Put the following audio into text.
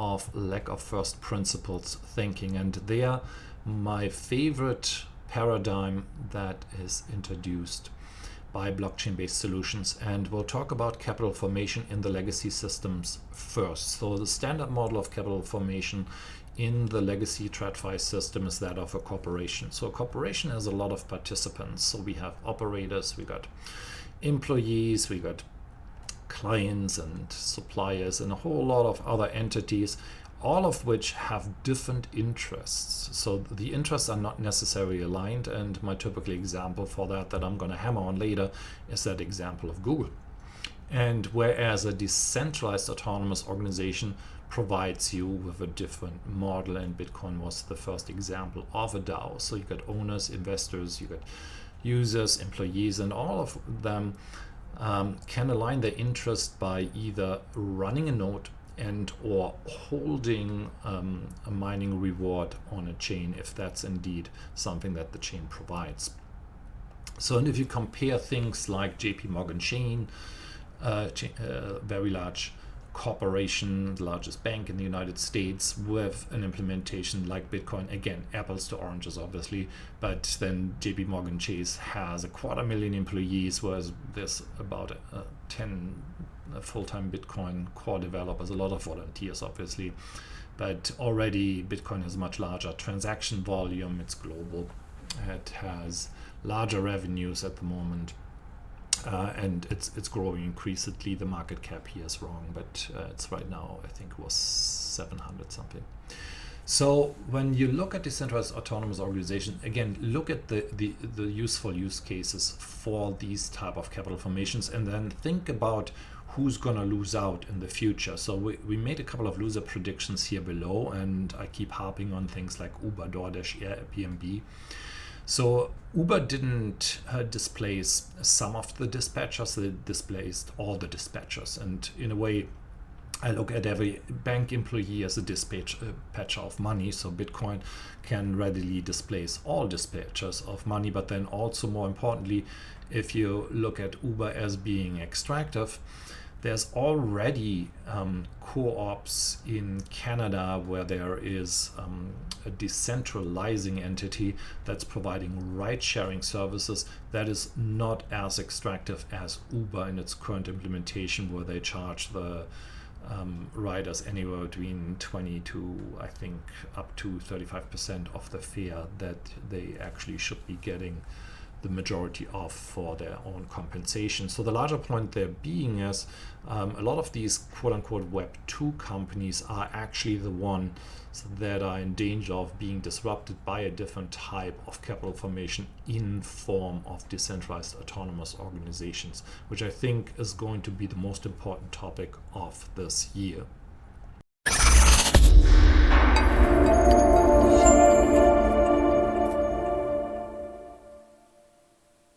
of lack of first principles thinking. And there, my favorite paradigm that is introduced by blockchain-based solutions, and we'll talk about capital formation in the legacy systems first. So the standard model of capital formation in the legacy TradFi system is that of a corporation. So a corporation has a lot of participants. So we have operators, we got employees, we got clients and suppliers, and a whole lot of other entities, all of which have different interests. So the interests are not necessarily aligned, and my typical example for that I'm going to hammer on later is that example of Google. And whereas a decentralized autonomous organization provides you with a different model, and Bitcoin was the first example of a DAO. So you got owners, investors, you got users, employees, and all of them can align their interest by either running a node and or holding a mining reward on a chain, if that's indeed something that the chain provides. So, and if you compare things like JP Morgan chain, very large corporation, the largest bank in the United States, with an implementation like Bitcoin, again, apples to oranges, obviously, but then JP Morgan Chase has 250,000 employees, whereas there's about 10 full-time Bitcoin core developers, a lot of volunteers, obviously, but already Bitcoin has much larger transaction volume, it's global, it has larger revenues at the moment. And it's growing increasingly. The market cap here is wrong, but it's right now, I think it was 700 something. So when you look at decentralized autonomous organization, again, look at the useful use cases for these type of capital formations, and then think about who's going to lose out in the future. So we made a couple of loser predictions here below, and I keep harping on things like Uber, DoorDash, Airbnb. So Uber didn't displace some of the dispatchers, they displaced all the dispatchers. And in a way, I look at every bank employee as a dispatcher of money. So Bitcoin can readily displace all dispatchers of money. But then also, more importantly, if you look at Uber as being extractive, there's already co-ops in Canada where there is a decentralizing entity that's providing ride-sharing services that is not as extractive as Uber in its current implementation, where they charge the riders anywhere between 20 to, I think, up to 35% of the fare that they actually should be getting the majority of for their own compensation. So the larger point there being is a lot of these quote-unquote Web 2 companies are actually the ones that are in danger of being disrupted by a different type of capital formation in form of decentralized autonomous organizations, which I think is going to be the most important topic of this year.